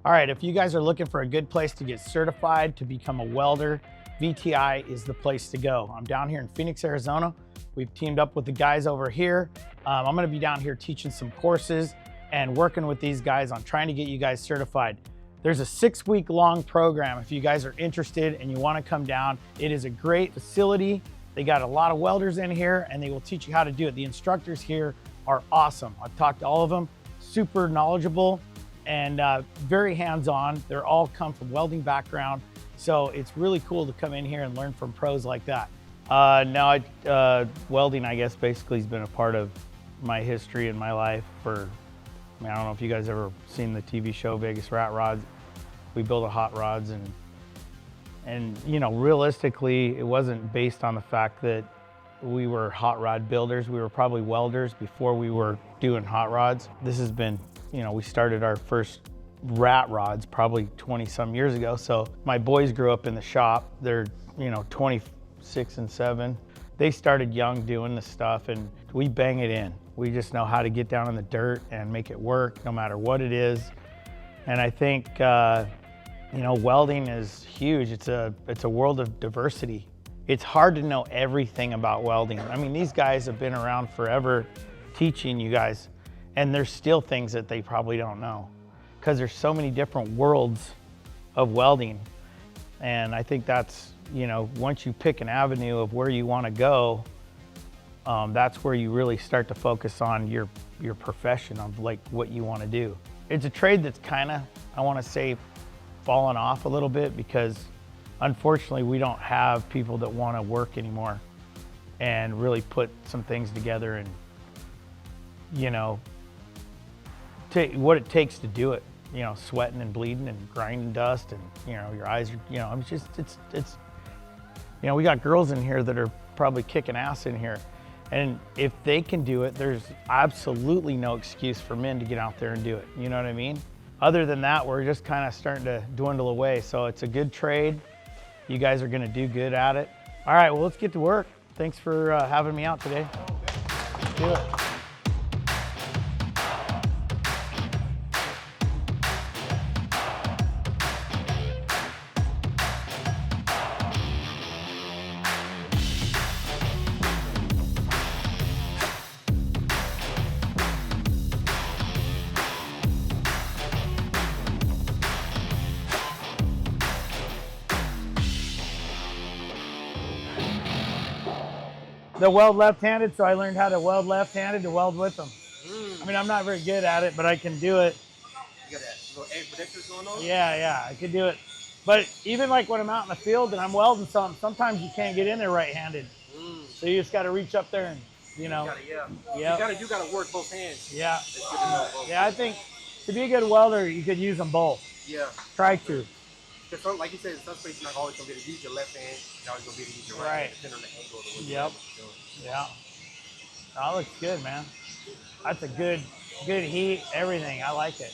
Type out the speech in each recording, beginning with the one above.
All right, if you guys are looking for a good place to get certified to become a welder, VTI is the place to go. I'm down here in Phoenix, Arizona. We've teamed up with the guys over here. I'm gonna be down here teaching some courses and working with these guys on trying to get you guys certified. There's a 6-week long program if you guys are interested and you wanna come down. It is a great facility. They got a lot of welders in here and they will teach you how to do it. The instructors here are awesome. I've talked to all of them, super knowledgeable and very hands-on. They're all come from welding background. So it's really cool to come in here and learn from pros like that. Welding, I guess, basically has been a part of my history and my life for, I don't know if you guys ever seen the TV show Vegas Rat Rods. We build hot rods and you know, realistically, it wasn't based on the fact that we were hot rod builders. We were probably welders before we were doing hot rods. This has been, you know, we started our first rat rods probably 20 some years ago. So my boys grew up in the shop. They're, you know, 26 and 7. They started young doing this stuff and we bang it in. We just know how to get down in the dirt and make it work no matter what it is. And I think, you know, welding is huge. It's a world of diversity. It's hard to know everything about welding. I mean, these guys have been around forever teaching you guys, and there's still things that they probably don't know because there's so many different worlds of welding. And I think that's, you know, once you pick an avenue of where you want to go, that's where you really start to focus on your profession of like what you want to do. It's a trade that's kind of, I want to say, fallen off a little bit because unfortunately we don't have people that want to work anymore and really put some things together and, you know, what it takes to do it, you know, sweating and bleeding and grinding dust and, you know, your eyes are, you know, it's just, it's, you know, we got girls in here that are probably kicking ass in here. And if they can do it, there's absolutely no excuse for men to get out there and do it. You know what I mean? Other than that, we're just kind of starting to dwindle away. So it's a good trade. You guys are gonna do good at it. All right, well, let's get to work. Thanks for having me out today. Let's do it. They'll weld left-handed, so I learned how to weld left-handed to weld with them. I mean, I'm not very good at it, but I can do it. You got that little ambidextrous going on? Yeah, I can do it. But even like when I'm out in the field and I'm welding something, sometimes you can't get in there right-handed. So you just got to reach up there and, you know. You gotta work both hands. Yeah. Yeah, I think to be a good welder, you could use them both. Yeah. Try to. Because like you said, in some spaces you're not always gonna be able to use your left hand. You're always gonna be able to use your right hand, depending on the angle of the way you're doing. Yeah. That looks good, man. That's a good heat, everything. I like it.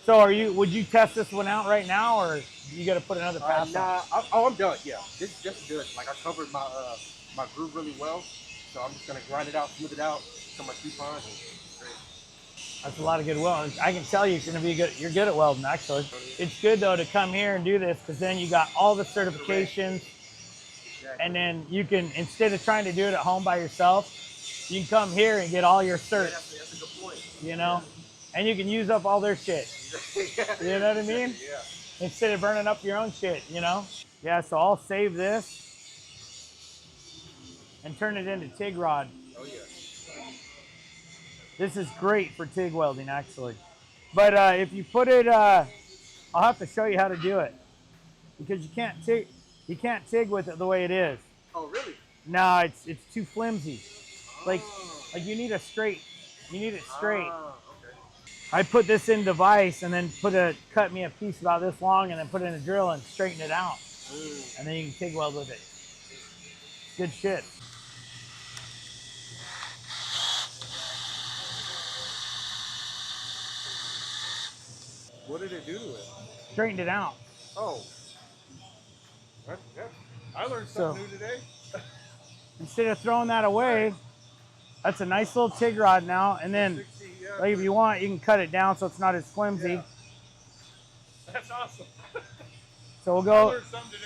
So would you test this one out right now, or you got to put another pass on? I'm done, yeah. This is just good. Like I covered my my groove really well, so I'm just gonna grind it out, smooth it out, some of my coupons. That's a lot of good welding. I can tell you're gonna be good. You're good at welding, actually. It's good though to come here and do this because then you got all the certifications, and then you can, instead of trying to do it at home by yourself, you can come here and get all your certs. Yeah, that's a good point. You know, and you can use up all their shit. You know what I mean? Yeah. Instead of burning up your own shit, you know? Yeah, so I'll save this and turn it into TIG rod. Oh yeah. This is great for TIG welding, actually. But if you put it, I'll have to show you how to do it because you can't TIG with it the way it is. Oh really? No, it's too flimsy. Like you need it straight. Okay. I put this in the vise and then cut me a piece about this long and then put it in a drill and straighten it out. And then you can TIG weld with it. Good shit. What did it do to it? Straightened it out. Oh. I learned something new today. Instead of throwing that away, that's a nice little TIG rod now. And then, like, if you want, you can cut it down so it's not as flimsy. That's awesome. So we'll I go. learned something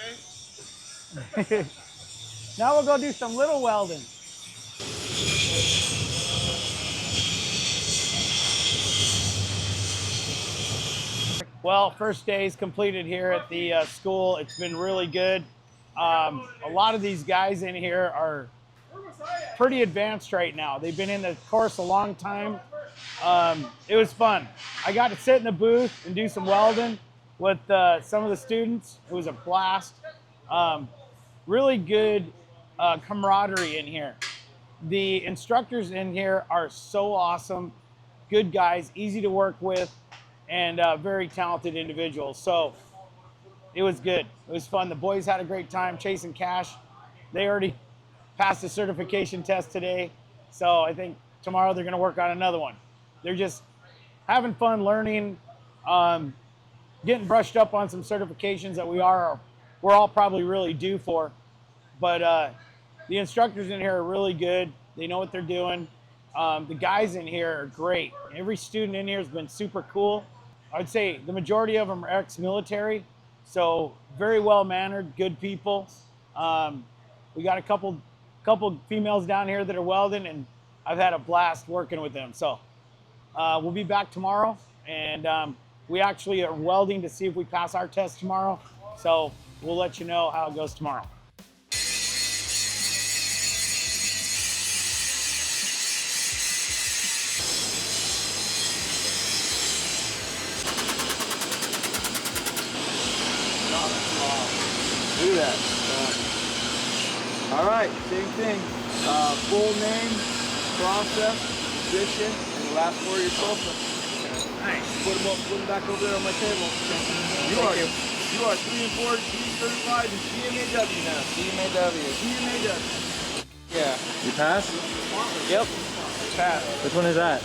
today. Now we'll go do some little welding. Well, first day is completed here at the school. It's been really good. A lot of these guys in here are pretty advanced right now. They've been in the course a long time. It was fun. I got to sit in the booth and do some welding with some of the students. It was a blast. Really good camaraderie in here. The instructors in here are so awesome, good guys, easy to work with, and very talented individuals. So it was good. It was fun. The boys had a great time chasing cash. They already passed the certification test today. So I think tomorrow they're going to work on another one. They're just having fun learning, getting brushed up on some certifications that we're all probably really due for. But the instructors in here are really good. They know what they're doing. The guys in here are great. Every student in here has been super cool. I'd say the majority of them are ex-military, so very well-mannered, good people. We got a couple females down here that are welding, and I've had a blast working with them. So we'll be back tomorrow, and we actually are welding to see if we pass our test tomorrow. So we'll let you know how it goes tomorrow. Do that. All right, same thing. Full name, process, position, and the last four of your social. Nice. Put them back over there on my table. You are 3 and 4 G certified in CMAW now. CMAW. Yeah. You passed? Yep. Passed. Which one is that?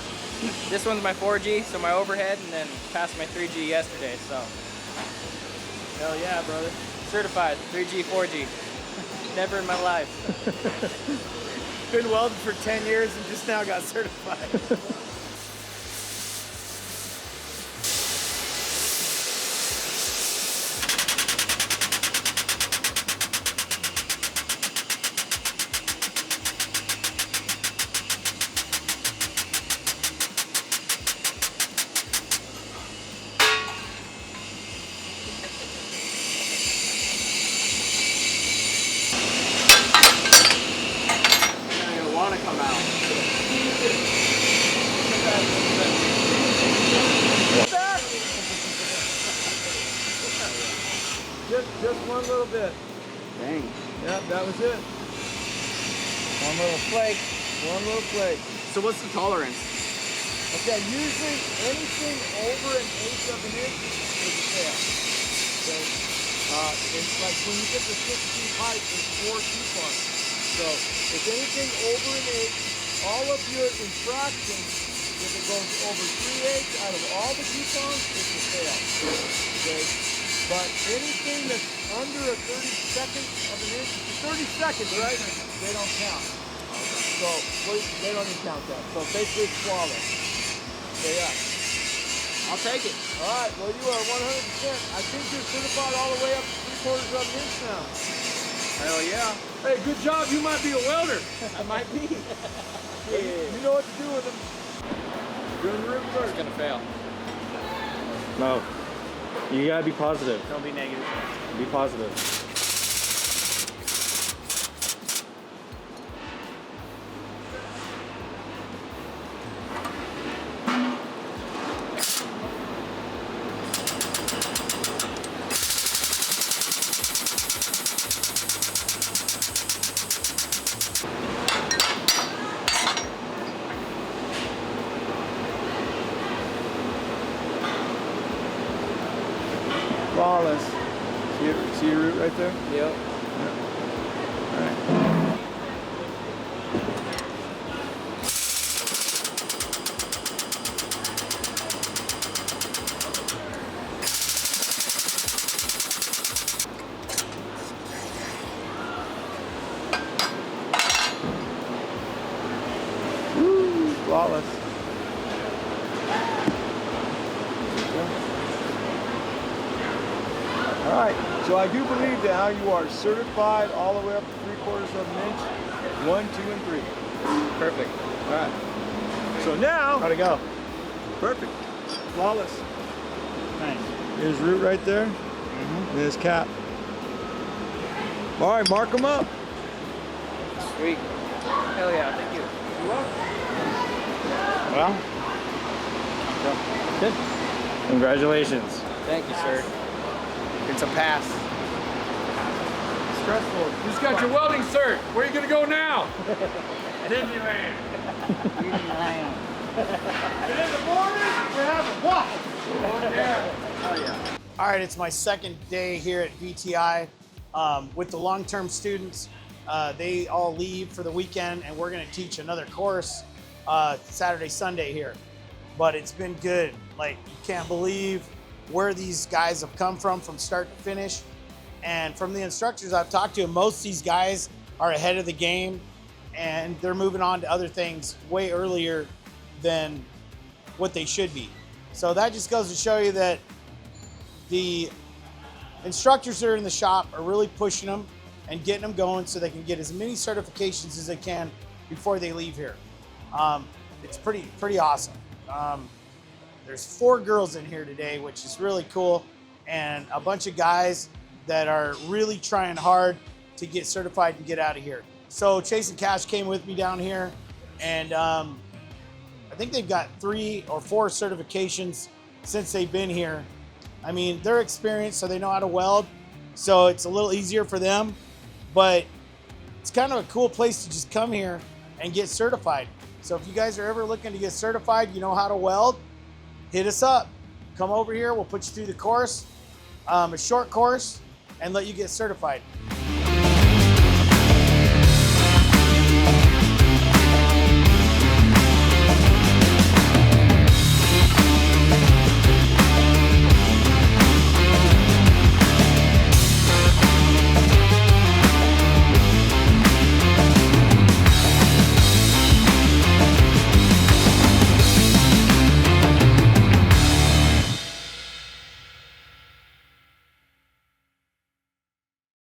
This one's my 4G, so my overhead, and then passed my 3G yesterday, so. Hell yeah, brother. Certified, 3G, 4G. Never in my life. Been welding for 10 years and just now got certified. Just one little bit. Dang. Yep, that was it. One little flake. One little flake. So what's the tolerance? Okay, usually anything over 1/8 of an inch is a fail. Okay? It's like when you get to 6 feet height, there's 4 coupons. So if anything over 1/8, all of your infractions, if it goes over 3/8 out of all the coupons, it's a fail. Okay? But anything that's under a 32nd of an inch, 30 seconds, right? They don't count. So they don't even count that. So basically it's flawless. So yeah. I'll take it. All right, well you are 100%. I think you're certified all the way up to 3/4 of an inch now. Hell yeah. Hey, good job. You might be a welder. I might be. You know what to do with them. Doing the room first. It's gonna fail. No. You gotta be positive. Don't be negative. Be positive. Flawless. See your root right there? Yep. All right. Woo, flawless. All right, so I do believe that now you are certified all the way up to 3/4 of an inch, 1, 2, and 3. Perfect. All right. So now, How'd it go? perfect, flawless. Nice. His root right there, and his cap. All right, mark them up. Sweet. Hell yeah, thank you. Well, good. Congratulations. Thank you, sir. It's a pass. Stressful. You just got your welding cert. Where are you gonna go now? Disneyland. And in the morning, we're having what? All right, it's my second day here at VTI with the long-term students. They all leave for the weekend, and we're going to teach another course Saturday, Sunday here. But it's been good. Like, you can't believe where these guys have come from start to finish. And from the instructors I've talked to, most of these guys are ahead of the game, and they're moving on to other things way earlier than what they should be. So that just goes to show you that the instructors that are in the shop are really pushing them and getting them going so they can get as many certifications as they can before they leave here. It's pretty awesome. There's 4 girls in here today, which is really cool, and a bunch of guys that are really trying hard to get certified and get out of here. So Chase and Cash came with me down here, and I think they've got 3 or 4 certifications since they've been here. I mean, they're experienced, so they know how to weld, so it's a little easier for them, but it's kind of a cool place to just come here and get certified. So if you guys are ever looking to get certified, you know how to weld, hit us up. Come over here, we'll put you through the course, a short course, and let you get certified.